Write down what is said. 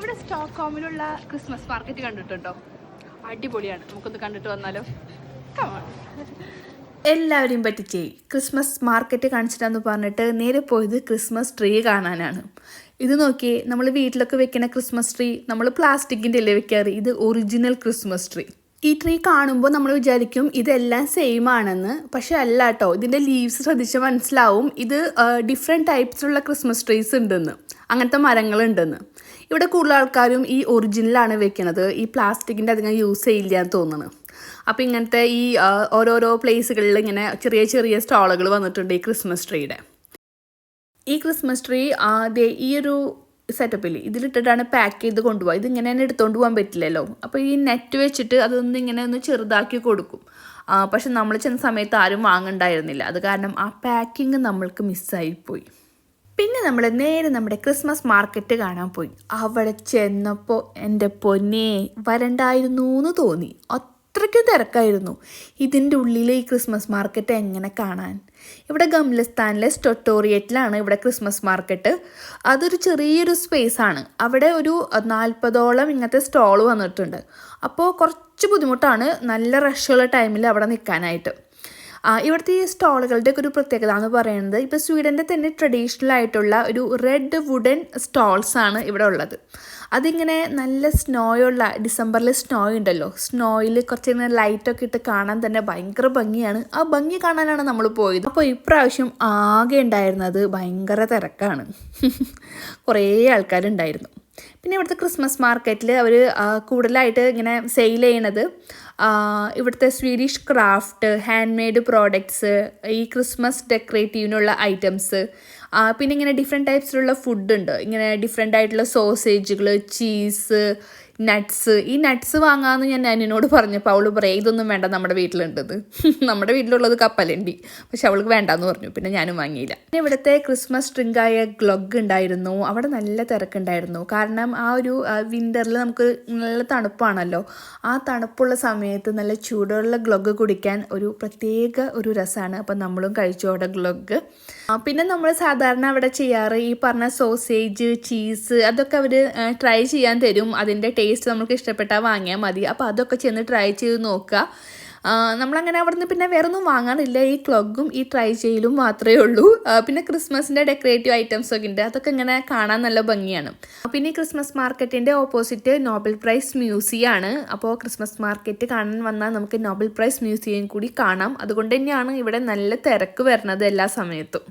ഇവിടെ സ്റ്റോക്ക്ഹോമിലുള്ള Christmas market കണ്ടിട്ടുണ്ടോ? അടിപൊളിയാണ്. നമുക്കൊന്ന് കണ്ടിട്ട് വന്നാലോ? എല്ലാവരെയും പറ്റിച്ചേ ക്രിസ്മസ് മാർക്കറ്റ് കാണിച്ചിട്ടാന്ന് പറഞ്ഞിട്ട് നേരെ പോയത് ക്രിസ്മസ് ട്രീ കാണാനാണ്. ഇത് നോക്കിയേ, നമ്മൾ വീട്ടിലൊക്കെ വെക്കുന്ന ക്രിസ്മസ് ട്രീ നമ്മൾ പ്ലാസ്റ്റിക്കിൻ്റെ അല്ലേ വെക്കാറ്. ഇത് ഒറിജിനൽ ക്രിസ്മസ് ട്രീ. ഈ ട്രീ കാണുമ്പോൾ നമ്മൾ വിചാരിക്കും ഇതെല്ലാം സെയിം ആണെന്ന്. പക്ഷെ അല്ല കേട്ടോ. ഇതിൻ്റെ ലീവ്സ് ശ്രദ്ധിച്ച് മനസ്സിലാവും ഇത് ഡിഫറെൻറ്റ് ടൈപ്സിലുള്ള ക്രിസ്മസ് ട്രീസ് ഉണ്ടെന്ന്, അങ്ങനത്തെ മരങ്ങളുണ്ടെന്ന്. ഇവിടെ കൂടുതൽ ആൾക്കാരും ഈ ഒറിജിനലാണ് വെക്കുന്നത്. ഈ പ്ലാസ്റ്റിക്കിൻ്റെ അധികം യൂസ് ചെയ്യില്ല എന്ന് തോന്നുന്നു. അപ്പോൾ ഇങ്ങനത്തെ ഈ ഓരോരോ പ്ലേസുകളിൽ ഇങ്ങനെ ചെറിയ ചെറിയ സ്റ്റാളുകൾ വന്നിട്ടുണ്ട് ഈ ക്രിസ്മസ് ട്രീയുടെ. ഈ ക്രിസ്മസ് ട്രീ ഈ ഒരു സെറ്റപ്പിൽ ഇതിലിട്ടിട്ടാണ് പാക്ക് ചെയ്ത് കൊണ്ടുപോകുക. ഇതിങ്ങനെ തന്നെ എടുത്തുകൊണ്ട് പോകാൻ പറ്റില്ലല്ലോ. അപ്പോൾ ഈ നെറ്റ് വെച്ചിട്ട് അതൊന്ന് ഇങ്ങനെ ഒന്ന് ചെറുതാക്കി കൊടുക്കും. പക്ഷെ നമ്മൾ ചെന്ന സമയത്ത് ആരും വാങ്ങണ്ടായിരുന്നില്ല. അത് കാരണം ആ പാക്കിങ് നമ്മൾക്ക് മിസ്സായിപ്പോയി. പിന്നെ നമ്മൾ നേരെ നമ്മുടെ ക്രിസ്മസ് മാർക്കറ്റ് കാണാൻ പോയി. അവിടെ ചെന്നപ്പോൾ എൻ്റെ പൊന്നേ വരണ്ടായിരുന്നു എന്ന് തോന്നി. അത്രയ്ക്ക് തിരക്കായിരുന്നു. ഇതിൻ്റെ ഉള്ളിലെ ഈ ക്രിസ്മസ് മാർക്കറ്റ് എങ്ങനെ കാണാൻ? ഇവിടെ ഗംലസ്ഥാനിലെ സ്റ്റൊട്ടോറിയറ്റിലാണ് ഇവിടെ ക്രിസ്മസ് മാർക്കറ്റ്. അതൊരു ചെറിയൊരു സ്പേസാണ്. അവിടെ ഒരു 40ഓളം ഇങ്ങനത്തെ സ്റ്റോൾ വന്നിട്ടുണ്ട്. അപ്പോൾ കുറച്ച് ബുദ്ധിമുട്ടാണ് നല്ല റഷുള്ള ടൈമിൽ അവിടെ നിൽക്കാനായിട്ട്. ഇവിടുത്തെ ഈ സ്റ്റോളുകളുടെയൊക്കെ ഒരു പ്രത്യേകത എന്ന് പറയുന്നത്, ഇപ്പോൾ സ്വീഡൻ്റെ തന്നെ ട്രഡീഷണൽ ആയിട്ടുള്ള ഒരു റെഡ് വുഡൻ സ്റ്റോൾസാണ് ഇവിടെ ഉള്ളത്. അതിങ്ങനെ നല്ല സ്നോയുള്ള ഡിസംബറിൽ സ്നോ ഉണ്ടല്ലോ, സ്നോയിൽ കുറച്ചിങ്ങനെ ലൈറ്റൊക്കെ ഇട്ട് കാണാൻ തന്നെ ഭയങ്കര ഭംഗിയാണ്. ആ ഭംഗി കാണാനാണ് നമ്മൾ പോയത്. അപ്പോൾ ഇപ്രാവശ്യം ആകെ ഉണ്ടായിരുന്നത് ഭയങ്കര തിരക്കാണ്. കുറേ ആൾക്കാരുണ്ടായിരുന്നു. പിന്നെ ഇവിടുത്തെ ക്രിസ്മസ് മാർക്കറ്റിൽ അവർ കൂടുതലായിട്ട് ഇങ്ങനെ സെയിൽ ചെയ്യണത് ഇവിടുത്തെ Swedish craft, hand made products, ഈ ക്രിസ്മസ് ഡെക്കറേറ്റീവിനുള്ള ഐറ്റംസ്, പിന്നെ ഇങ്ങനെ ഡിഫറെൻറ്റ് ടൈപ്സിലുള്ള ഫുഡുണ്ട്. ഇങ്ങനെ ഡിഫറെൻ്റ് ആയിട്ടുള്ള സോസേജുകൾ, ചീസ്, നട്ട്സ്. ഈ നട്ട്സ് വാങ്ങാമെന്ന് ഞാൻ എന്നോട് പറഞ്ഞപ്പോൾ അവൾ പറയാം ഇതൊന്നും വേണ്ട, നമ്മുടെ വീട്ടിലുണ്ടത്. നമ്മുടെ വീട്ടിലുള്ളത് കപ്പലണ്ടി. പക്ഷെ അവൾക്ക് വേണ്ടാന്ന് പറഞ്ഞു. പിന്നെ ഞാനും വാങ്ങിയില്ല. പിന്നെ ഇവിടുത്തെ ക്രിസ്മസ് ഡ്രിങ്കായ ഗ്ലൊഗ് ഉണ്ടായിരുന്നു. അവിടെ നല്ല തിരക്കുണ്ടായിരുന്നു. കാരണം ആ ഒരു വിൻ്ററിൽ നമുക്ക് നല്ല തണുപ്പാണല്ലോ. ആ തണുപ്പുള്ള സമയത്ത് നല്ല ചൂടുള്ള ഗ്ലൊഗ് കുടിക്കാൻ ഒരു പ്രത്യേക ഒരു രസമാണ്. അപ്പം നമ്മളും കഴിച്ചു അവിടെ ഗ്ലൊഗ്. പിന്നെ നമ്മൾ സാധാരണ അവിടെ ചെയ്യാറ് ഈ പറഞ്ഞ സോസേജ്, ചീസ് അതൊക്കെ അവർ ട്രൈ ചെയ്യാൻ തരും. അതിൻ്റെ ടേസ്റ്റ് നമുക്ക് ഇഷ്ടപ്പെട്ടാൽ വാങ്ങിയാൽ മതി. അപ്പോൾ അതൊക്കെ ചെന്ന് ട്രൈ ചെയ്ത് നോക്കുക. നമ്മളങ്ങനെ അവിടെ നിന്ന് പിന്നെ വേറെ ഒന്നും വാങ്ങാറില്ല. ഈ ക്ലൊഗും ഈ ട്രൈ ചെയ്യലും മാത്രമേ ഉള്ളൂ. പിന്നെ ക്രിസ്മസിൻ്റെ ഡെക്കറേറ്റീവ് ഐറ്റംസൊക്കെ ഉണ്ട്. അതൊക്കെ ഇങ്ങനെ കാണാൻ നല്ല ഭംഗിയാണ്. പിന്നെ ഈ ക്രിസ്മസ് മാർക്കറ്റിൻ്റെ ഓപ്പോസിറ്റ് നോബൽ പ്രൈസ് മ്യൂസിയം ആണ്. അപ്പോൾ ക്രിസ്മസ് മാർക്കറ്റ് കാണാൻ വന്നാൽ നമുക്ക് നോബൽ പ്രൈസ് മ്യൂസിയം കൂടി കാണാം. അതുകൊണ്ട് തന്നെയാണ് ഇവിടെ നല്ല തിരക്ക് വരുന്നത് എല്ലാ സമയത്തും.